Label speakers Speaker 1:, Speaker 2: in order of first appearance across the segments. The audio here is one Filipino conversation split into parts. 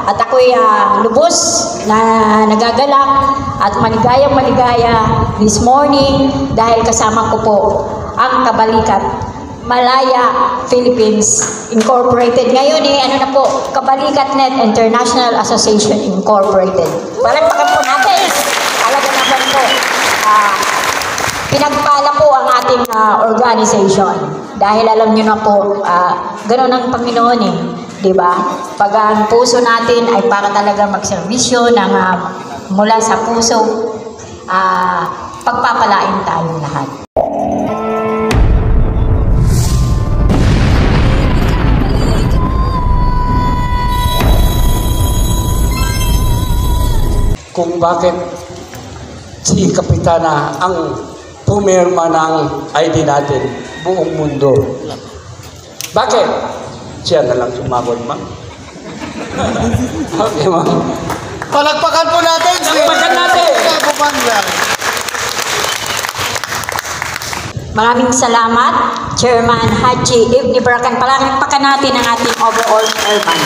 Speaker 1: at ako'y lubos na nagagalak at maligaya this morning dahil kasama ko po ang Kabalikat Malaya Philippines Incorporated. Ngayon ano na po, Kabalikat.net International Association Incorporated. Palagpakan po natin. Talaga naman po. Pinagpala po ang ating organization. Dahil alam nyo na po, gano'n ang Panginoon di ba? Pag ang puso natin ay para talaga magserbisyo ng mula sa puso, pagpapalain tayong lahat.
Speaker 2: Kung bakit si Kapitana ang pumirma ng ID natin buong mundo. Bakit? Siya na lang sumagot, ma'am. Okay, ma'am.
Speaker 3: Palagpakan po natin.
Speaker 2: Palagpakan natin.
Speaker 1: Maraming salamat, Chairman Haji Ibni Barakan. Palagpakan natin ang ating overall chairman.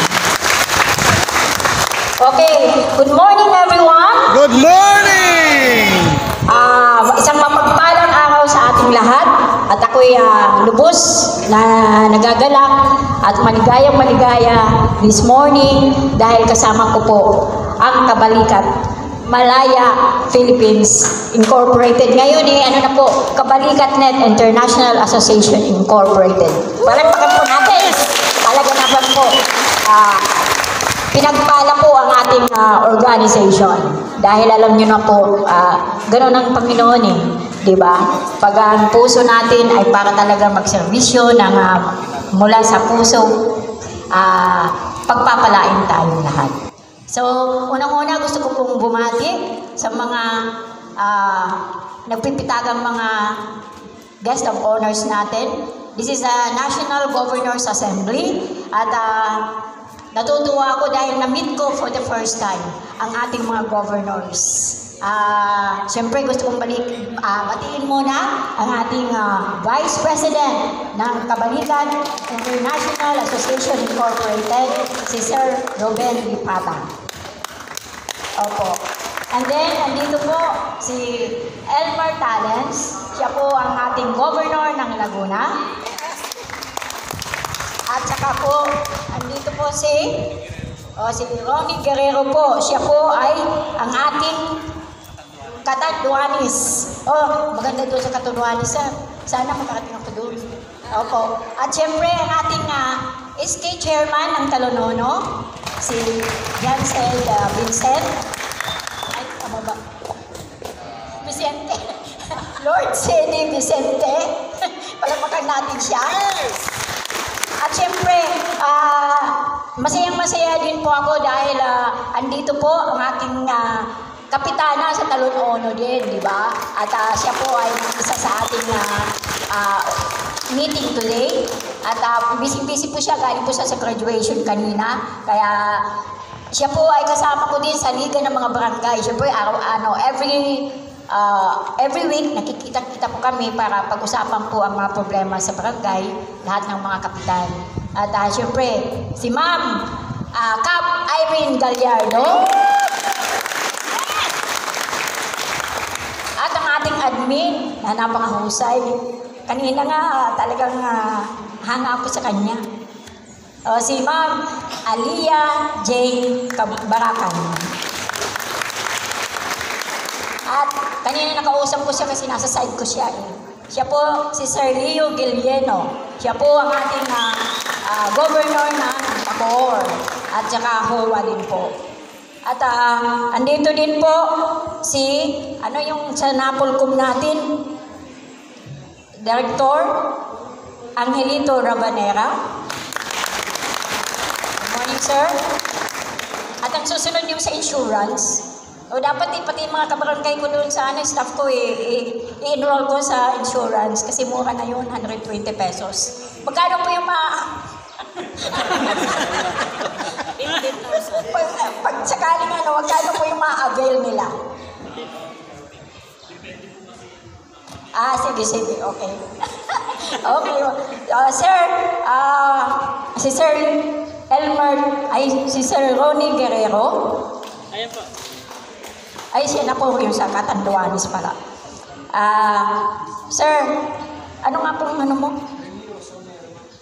Speaker 1: Okay, good morning everyone.
Speaker 3: Good morning!
Speaker 1: Isang mapagpalang araw sa ating lahat at ako'y lubos na nagagalak at maligaya this morning dahil kasama ko po ang Kabalikat Malaya Philippines Incorporated. Ngayon ano na po, Kabalikat.net International Association Incorporated. Palagpakan po natin. Talaga naman po. Pinagpala po ang ating organization. Dahil alam nyo na po, gano'n ang Panginoon di ba? Pag ang puso natin ay para talaga magserbisyo ng mula sa puso, pagpapalain tayong lahat. So, unang-una gusto ko pong bumati sa mga nagpipitagang mga guest of honors natin. This is a National Governors Assembly at natutuwa ako dahil na-meet ko for the first time ang ating mga governors. Siyempre gusto kong batiin muna ang ating Vice President ng Kabalikat International Association Incorporated, si Sir Ruben Lipata. Opo. And then, andito po si Elmer Talens. Siya po ang ating Governor ng Laguna. At saka po, andito po si Ronnie Guerrero po. Siya po ay ang ating Catanduanes. Maganda doon sa Catanduanes. Sana makarating ako doon. Opo. At siyempre, ang ating SK Chairman ng Talonono, si Jansel Vincent. Ay, tama ba? Vicente. Lord Sede Vicente. Palagpakan natin siya. At siyempre, masayang-masaya din po ako dahil andito po ang ating kapitana sa Talonono din, di ba? At siya po ay isa sa ating meeting today. At busy-busy po siya, galing po siya sa graduation kanina. Kaya siya po ay kasama ko din sa Liga ng mga Barangay. Siyempre, every week, nakikita-kita po kami para pag-usapan po ang mga problema sa barangay, lahat ng mga kapitan. At siyempre, si Ma'am Cap Irene Gallardo. At ang ating admin, na napakahusay. Kanina nga, talagang hanga ako sa kanya. Si Ma'am Alia J. Barakan. At kanina nakausap ko siya kasi nasa side ko siya Siya po si Sir Leo Guilieno. Siya po ang ating governor ng Bacoor. At saka HOA din po. At andito din po si, yung sa Napolcom natin, Director Angelito Rabanera. Good morning, sir. At ang susunod yung sa insurance. Dapat pati yung mga kabarangay ko doon sa staff ko i-enroll ko sa insurance kasi mura na yun, 120 pesos. Magkano po yung pag sakaling magkano po yung ma-avail nila? Sige, okay. Okay. Sir, si Sir Elmer, ay si Sir Ronnie Guerrero. Ay, siya na po yung sa Catanduanes pala. Sir, ano nga pong ano mo?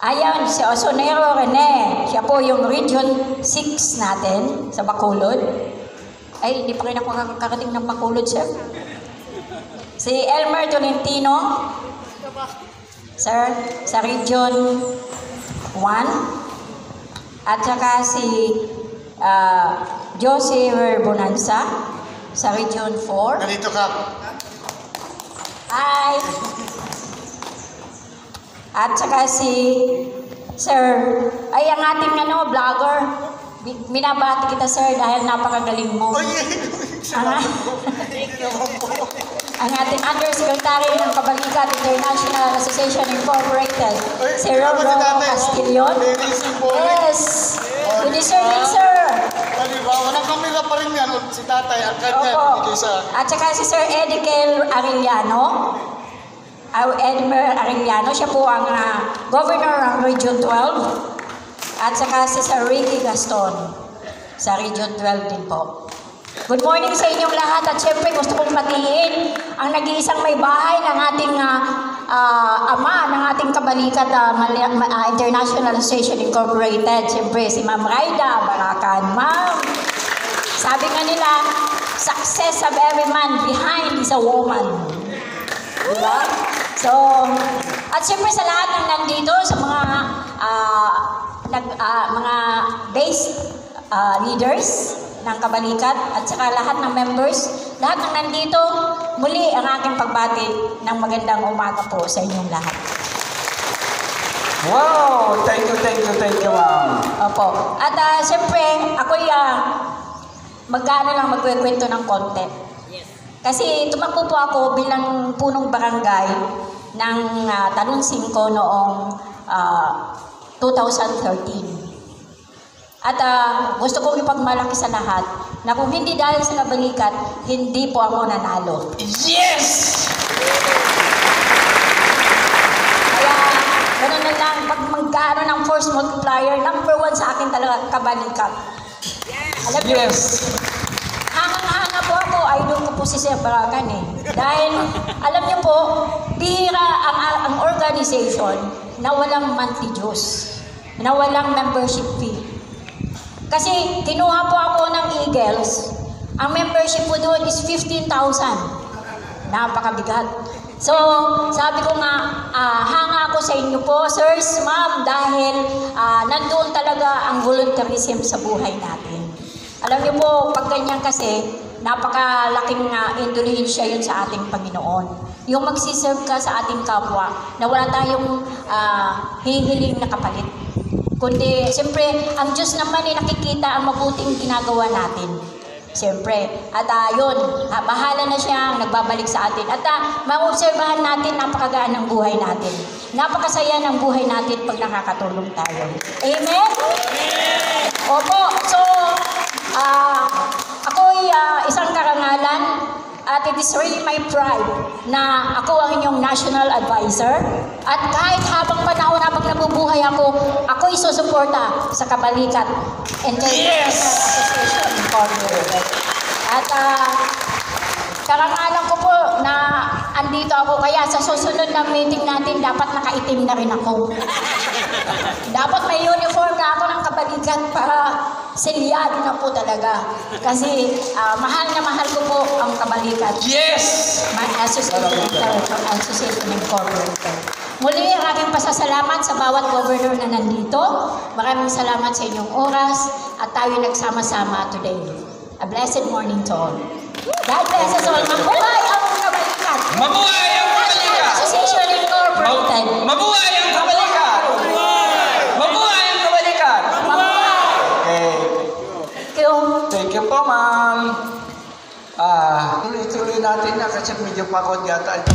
Speaker 1: Ayan, si Osonero Rene. Siya po yung Region 6 natin sa Bacolod. Ay, hindi pa rin ako nakakarating ng Bacolod, sir. Si Elmer Tolentino. Sir, sa Region 1. At saka si Jose Bonanza sa Region 4.
Speaker 3: Ganito ka.
Speaker 1: Hi! At saka si Sir, ay ang ating vlogger. Minabati kita, sir, dahil napakagaling mo. Ang ating Undersecretary ng Kabalikat International Association Incorporated, si Roro Castillon. Yes! Good evening, sir.
Speaker 3: Walang kamila pa rin yan. Si tatay, ang kanya.
Speaker 1: At saka si Sir Edikel Arellano. Edmer Arellano, siya po ang Governor ng Region 12. At saka si Sir Ricky Gaston sa Region 12 din po. Good morning sa inyong lahat at syempre gusto kong matiin ang nag-iisang may bahay ng ating ama ng ating kabalikat International Association Incorporated. Syempre si Ma'am Raida Barakan. Ma'am, sabi nga nila, success of every man behind is a woman. Diba? So, at syempre sa lahat ng nandito, sa mga mga base leaders ng kabalikat at saka lahat ng members, lahat ng nandito, muli ang aking pagbati ng magandang umaga po sa inyong lahat.
Speaker 2: Wow! Thank you, ma'am.
Speaker 1: Opo. At siyempre, ako'y magkwento ng konti. Kasi tumakbo po ako bilang punong barangay ng Talon 5 noong 2013. At gusto kong ipagmalaki sa lahat na kung hindi dahil sa kabalikat, hindi po ako nanalo.
Speaker 2: Yes!
Speaker 1: Kaya, gano'n na lang, pag magkaroon ng force multiplier, number 1 sa akin talaga, kabalikat. Alam niyo,
Speaker 2: Yes!
Speaker 1: hangang-hanga po ako, idol ko po si Sir Barakan eh. Dahil, alam niyo po, bihira ang organization na walang monthly dues, na walang membership fee. Kasi kinuha po ako ng Eagles, ang membership po doon is 15,000. Napakabigat. So, sabi ko nga, hanga ako sa inyo po, sirs, ma'am, dahil nandoon talaga ang volunteerism sa buhay natin. Alam niyo po, pag ganyan kasi, napakalaking indulhensya yun sa ating Panginoon. Yung magsiserve ka sa ating kapwa, na wala tayong hihiling na kapalit. Kundi, siyempre, ang Diyos naman ay nakikita ang mabuting ginagawa natin. Siyempre. At yun, bahala na siyang nagbabalik sa atin. At maobserbahan natin, napakagaan ng buhay natin. Napakasaya ng buhay natin pag nakakatulong tayo. Amen? Opo. So, ako'y isang karangalan. At it is really my pride na ako ang inyong national advisor. At kahit habang panahon, habang nabubuhay ako, ako'y susuporta sa kabalikat International Association Incorporated. At karangalan ko po na andito ako, kaya sa susunod na meeting natin, dapat nakaitim na rin ako. Dapat may uniform na ako ng kabalikat para selyado na po talaga. Kasi mahal na mahal ko po ang kabalikat.
Speaker 2: Yes!
Speaker 1: My Association Incorporated. Muli ang aking pasasalamat sa bawat governor na nandito. Maraming salamat sa inyong oras at tayo nagsama-sama today. A blessed morning to all. God bless us all. Mabuhay ang kabalikat!
Speaker 2: Mabuhay ang kabalikat!
Speaker 1: Association Incorporated.
Speaker 2: Mabuhay ang kabalikat! Mabuhay ang kabalikat! Okay.
Speaker 1: Thank you.
Speaker 2: Thank you po, ma'am. Tuloy-tuloy natin na kasi medyo pagod yata.